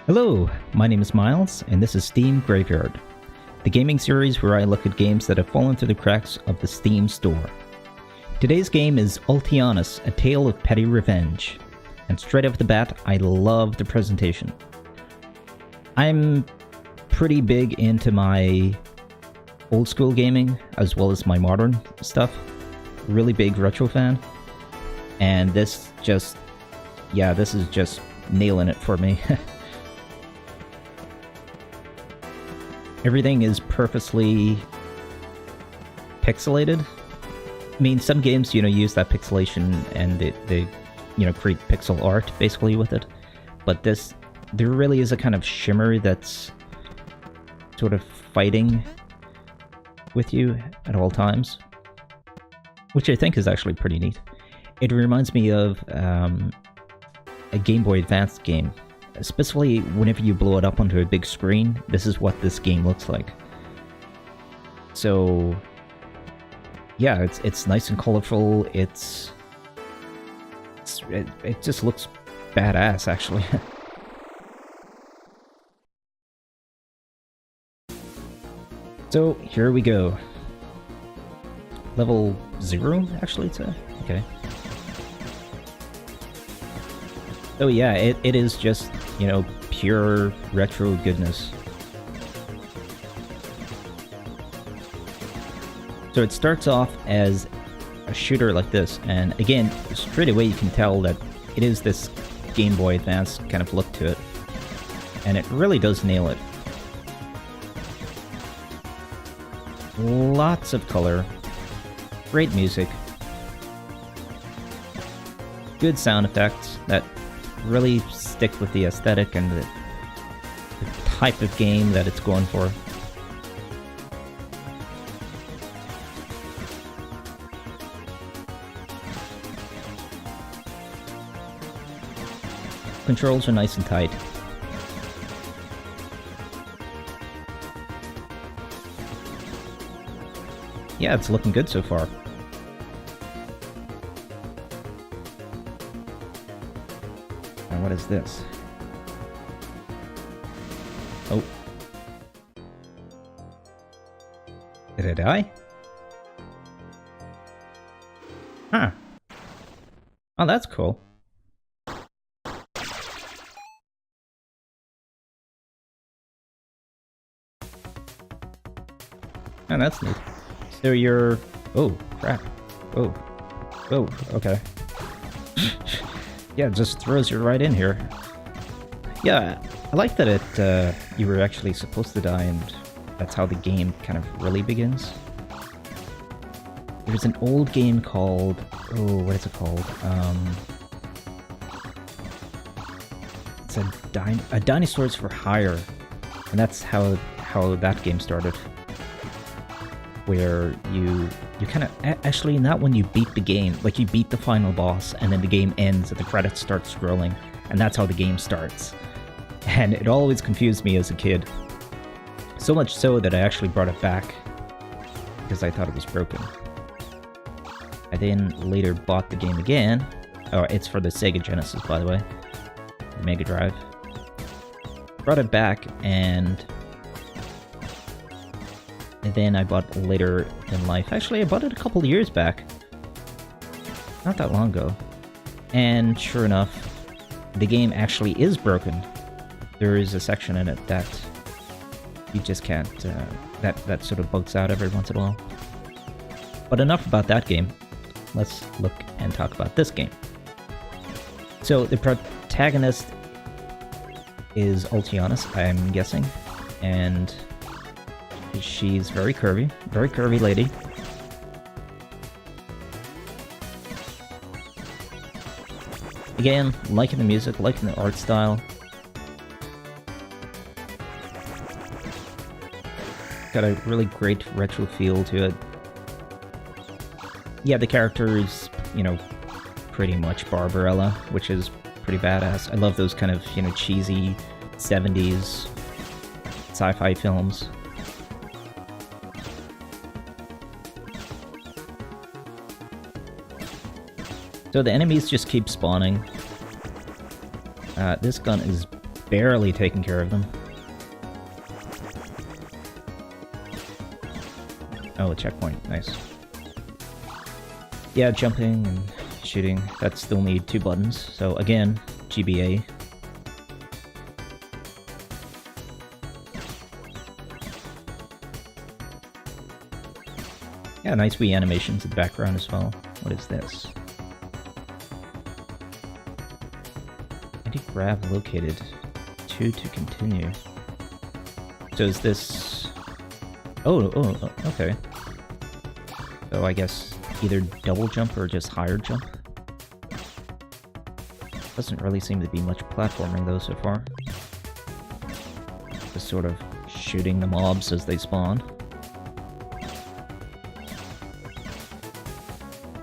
Hello, my name is Miles, and this is Steam Graveyard, the gaming series where I look at games that have fallen through the cracks of the Steam store. Today's game is Ultionus, A Tale of Petty Revenge, and straight off the bat, I love the presentation. I'm pretty big into my old school gaming, as well as my modern stuff. Really big retro fan, and this is just nailing it for me. Everything is purposely pixelated. I mean, some games, use that pixelation and they create pixel art basically with it. But there really is a kind of shimmer that's sort of fighting with you at all times, which I think is actually pretty neat. It reminds me of a Game Boy Advance game. Especially whenever you blow it up onto a big screen, this is what this game looks like. So, yeah, it's nice and colorful. It just looks badass, actually. So here we go. Level 0, actually, it's okay. Oh yeah, it is just, pure retro goodness. So it starts off as a shooter like this, and again, straight away you can tell that it is this Game Boy Advance kind of look to it. And it really does nail it. Lots of color, great music, good sound effects that really stick with the aesthetic and the type of game that it's going for. Controls are nice and tight. Yeah, it's looking good so far. What is this? Oh. Did I die? Huh. Oh, that's cool. Oh, that's neat. So you're... Oh, crap. Oh. Oh, okay. Yeah, it just throws you right in here. Yeah, I like that you were actually supposed to die, and that's how the game kind of really begins. There's an old game called... Oh, what is it called? It's a Dinosaurs for Hire, and that's how that game started. Where you kind of... Actually, in that one you beat the game. Like, you beat the final boss, and then the game ends and the credits start scrolling. And that's how the game starts. And it always confused me as a kid. So much so that I actually brought it back. Because I thought it was broken. I then later bought the game again. Oh, it's for the Sega Genesis, by the way. The Mega Drive. Brought it back, and then I bought it later in life. Actually, I bought it a couple of years back. Not that long ago. And sure enough, the game actually is broken. There is a section in it that you just can't... that sort of bugs out every once in a while. But enough about that game. Let's look and talk about this game. So, the protagonist is Ultionus, I'm guessing. And she's very curvy lady. Again, liking the music, liking the art style. Got a really great retro feel to it. Yeah, the character is, pretty much Barbarella, which is pretty badass. I love those kind of, cheesy 70s sci-fi films. So the enemies just keep spawning. This gun is barely taking care of them. Oh, a checkpoint. Nice. Yeah, jumping and shooting. That still need 2 buttons. So again, GBA. Yeah, nice Wii animations in the background as well. What is this? Grab located. 2 to continue. So is this... Oh, okay. So I guess either double jump or just higher jump. Doesn't really seem to be much platforming though so far. Just sort of shooting the mobs as they spawn.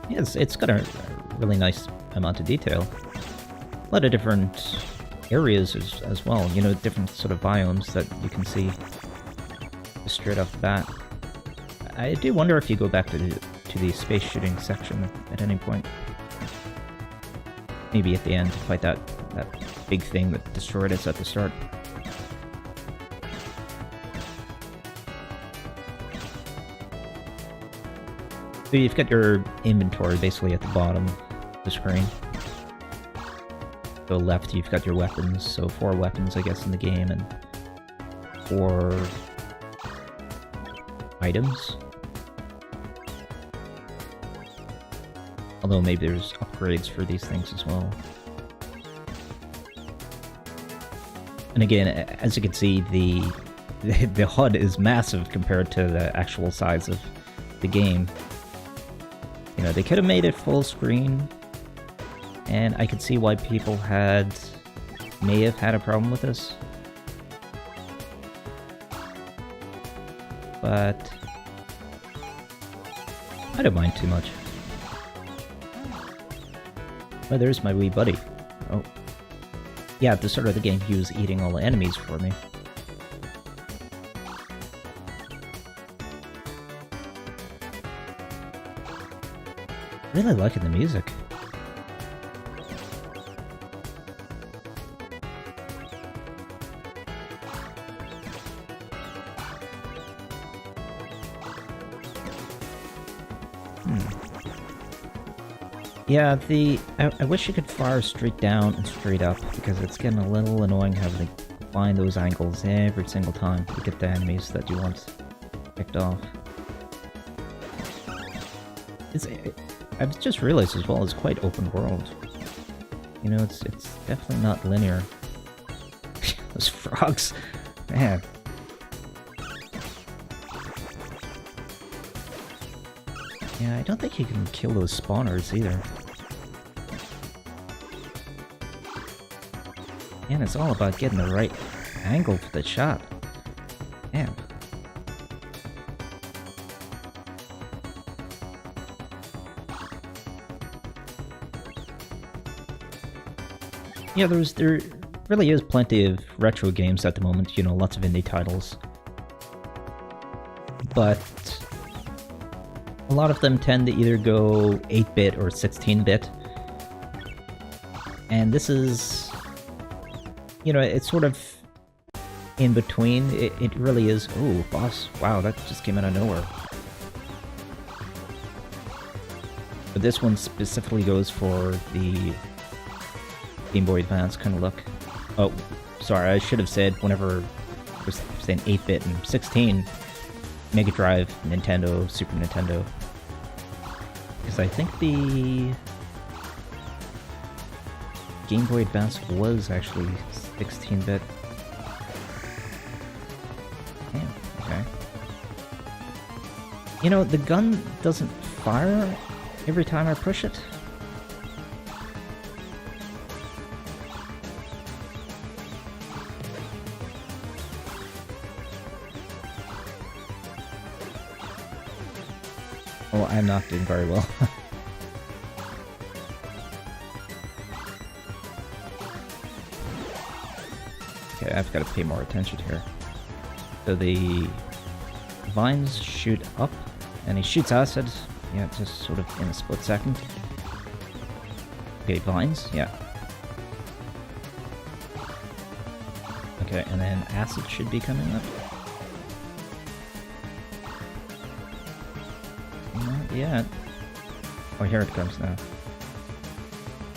Yeah, it's got a really nice amount of detail. A lot of different areas as well, you know, different sort of biomes that you can see just straight off the bat. I do wonder if you go back to the space shooting section at any point. Maybe at the end to fight that big thing that destroyed us at the start. So you've got your inventory basically at the bottom of the screen. To the left, you've got your weapons, so 4 weapons, I guess, in the game, and 4 items. Although maybe there's upgrades for these things as well. And again, as you can see, the HUD is massive compared to the actual size of the game. You know, they could have made it full screen, and I could see why people may have had a problem with this. But I don't mind too much. Oh, there's my wee buddy. Oh. Yeah, at the start of the game, he was eating all the enemies for me. Really liking the music. Yeah, I wish you could fire straight down and straight up, because it's getting a little annoying having to find those angles every single time to get the enemies that you want picked off. I've just realized as well, it's quite open world. You know, it's definitely not linear. Those frogs, man. Yeah, I don't think you can kill those spawners either. And it's all about getting the right angle for the shot. Damn. Yeah, there really is plenty of retro games at the moment, you know, lots of indie titles. But a lot of them tend to either go 8-bit or 16-bit. And this is, you know, it's sort of in between. It really is. Oh, boss. Wow, that just came out of nowhere. But this one specifically goes for the Game Boy Advance kind of look. Oh, sorry, I should have said whenever I was saying 8-bit and 16, Mega Drive, Nintendo, Super Nintendo. Because I think the Game Boy Advance was actually 16-bit. Damn, okay. You know, the gun doesn't fire every time I push it. Oh, I'm not doing very well. Okay, I've got to pay more attention here. So the vines shoot up, and he shoots acid. Yeah, just sort of in a split second. Okay, vines, yeah. Okay, and then acid should be coming up. Not yet. Oh, here it comes now.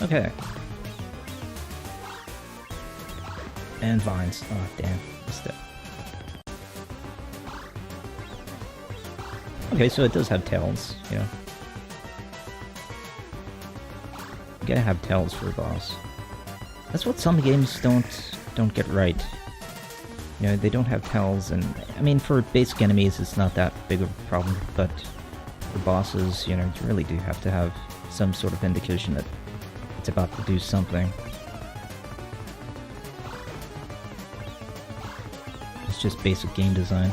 Okay. And vines. Oh, damn. Missed it. Okay, so it does have tails, you know. You gotta have tails for a boss. That's what some games don't get right. You know, they don't have tails, and I mean, for basic enemies, it's not that big of a problem, but for bosses, you know, you really do have to have some sort of indication that it's about to do something. It's just basic game design.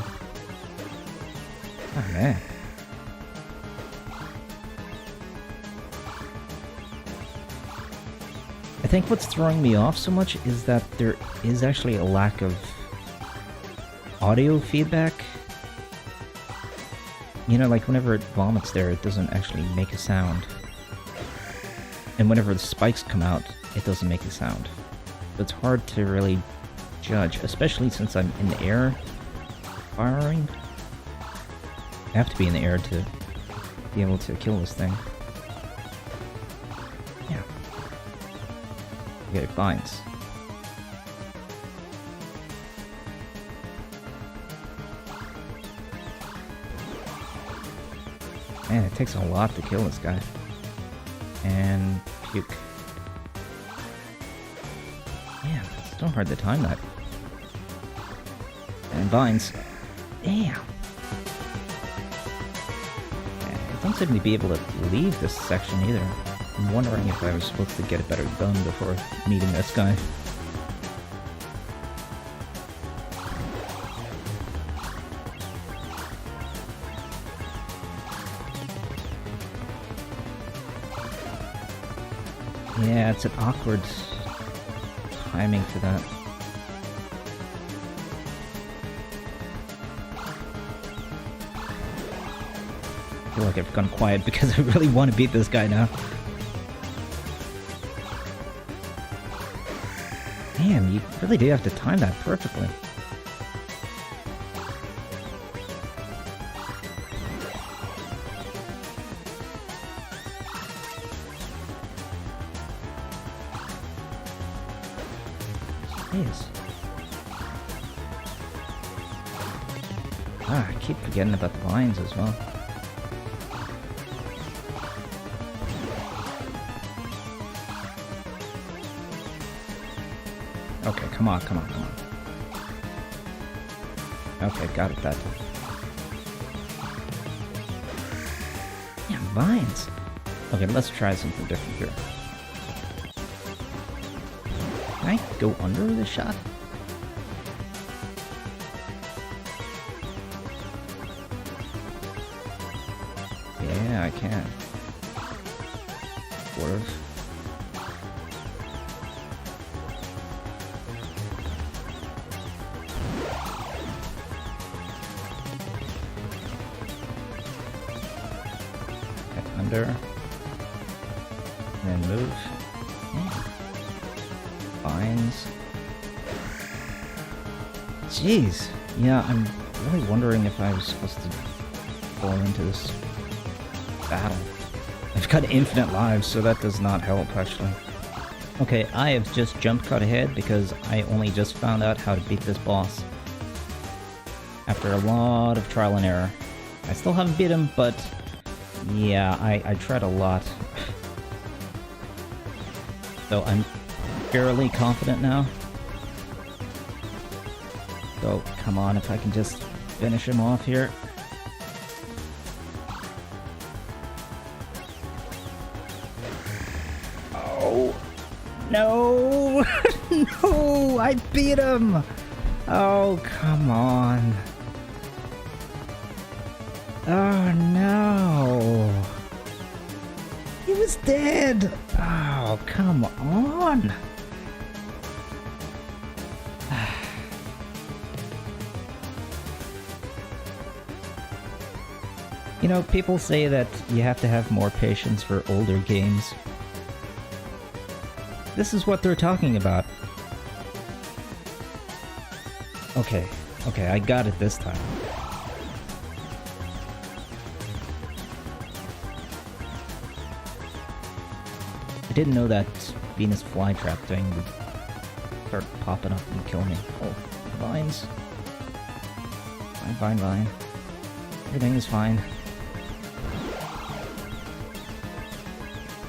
Oh man. I think what's throwing me off so much is that there is actually a lack of audio feedback. You know, like whenever it vomits there, it doesn't actually make a sound. And whenever the spikes come out, it doesn't make a sound. So it's hard to really judge, especially since I'm in the air firing. I have to be in the air to be able to kill this thing. Yeah. Okay, vines. Man, it takes a lot to kill this guy. And puke. Man, it's so hard to time that. And vines. Damn. I don't seem to be able to leave this section either. I'm wondering if I was supposed to get a better gun before meeting this guy. Yeah, it's an awkward timing for that. I feel like I've gone quiet because I really want to beat this guy now. Damn, you really do have to time that perfectly. Jeez. Ah, I keep forgetting about the vines as well. Okay, come on, come on, come on. Okay, got it that time. Yeah, vines. Okay, let's try something different here. Can I go under the shot? Yeah, I can. Sort of. Under, and then move. Yeah. Vines. Jeez. Yeah, I'm really wondering if I was supposed to fall into this battle. I've got infinite lives, so that does not help, actually. Okay, I have just jump cut ahead because I only just found out how to beat this boss. After a lot of trial and error. I still haven't beat him, but yeah, I tried a lot. So I'm fairly confident now. So come on, if I can just finish him off here. Oh no! No! I beat him! Oh, come on. Oh no! He was dead! Oh, come on! You know, people say that you have to have more patience for older games. This is what they're talking about. Okay, okay, I got it this time. I didn't know that Venus flytrap thing would start popping up and kill me. Oh, vines. Fine, fine, fine. Everything is fine.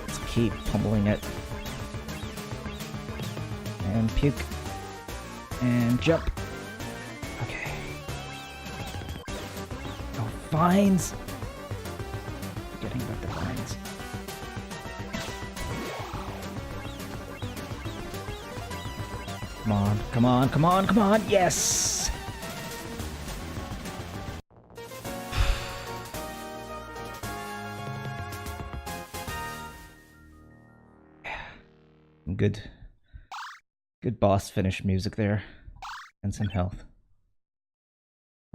Let's keep pummeling it. And puke. And jump. Okay. Oh, vines! Forgetting about the vines. Come on, come on, come on, come on! Yes! Good. Good boss finish music there. And some health.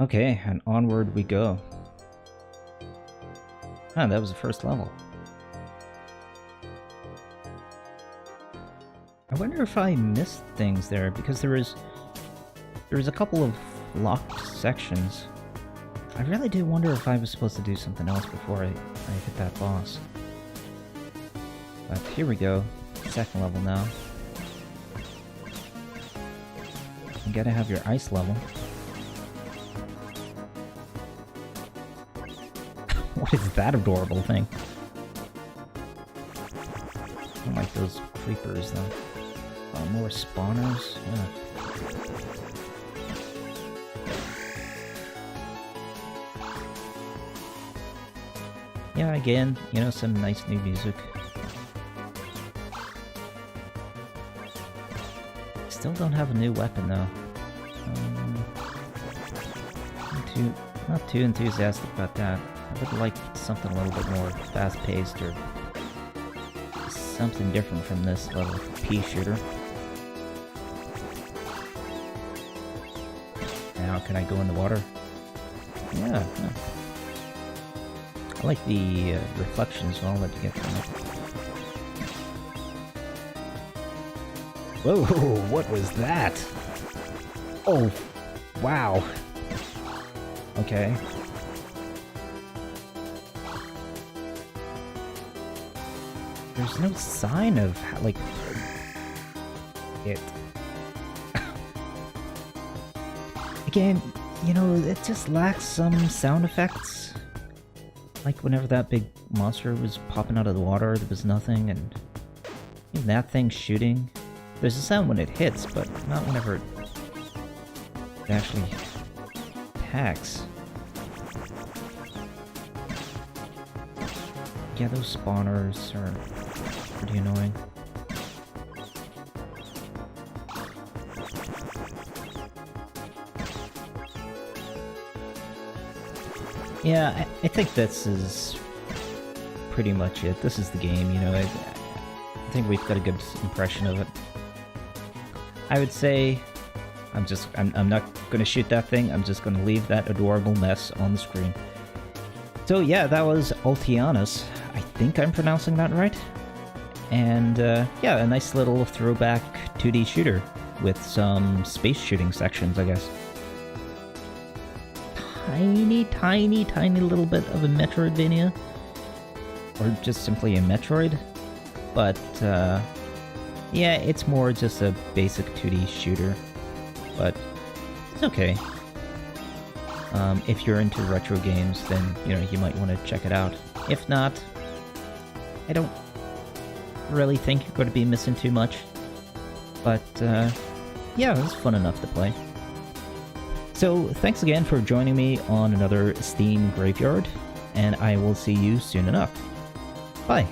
Okay, and onward we go. Ah, that was the first level. I wonder if I missed things there, because there was a couple of locked sections. I really do wonder if I was supposed to do something else before I hit that boss. But here we go. Second level now. You gotta have your ice level. What is that adorable thing? I don't like those creepers though. More spawners? Yeah, again, you know, some nice new music. Still don't have a new weapon though. Not too enthusiastic about that. I would like something a little bit more fast-paced or something different from this little pea shooter. Now, can I go in the water? Yeah. I like the reflections and all that you get from it. Whoa, what was that? Oh, wow. Okay. There's no sign of, like, it. Again, you know, it just lacks some sound effects. Like whenever that big monster was popping out of the water, there was nothing, and even that thing shooting. There's a sound when it hits, but not whenever it actually attacks. Yeah, those spawners are pretty annoying. Yeah, I think this is pretty much it. This is the game, you know. I think we've got a good impression of it. I would say I'm not gonna shoot that thing. I'm just gonna leave that adorable mess on the screen. So yeah, that was Ultionus. I think I'm pronouncing that right. And yeah, a nice little throwback 2D shooter with some space shooting sections, I guess. Tiny little bit of a Metroidvania. Or just simply a Metroid. But yeah, it's more just a basic 2D shooter. But it's okay. If you're into retro games, then, you know, you might want to check it out. If not, I don't really think you're going to be missing too much. But yeah, it was fun enough to play. So thanks again for joining me on another Steam Graveyard, and I will see you soon enough. Bye!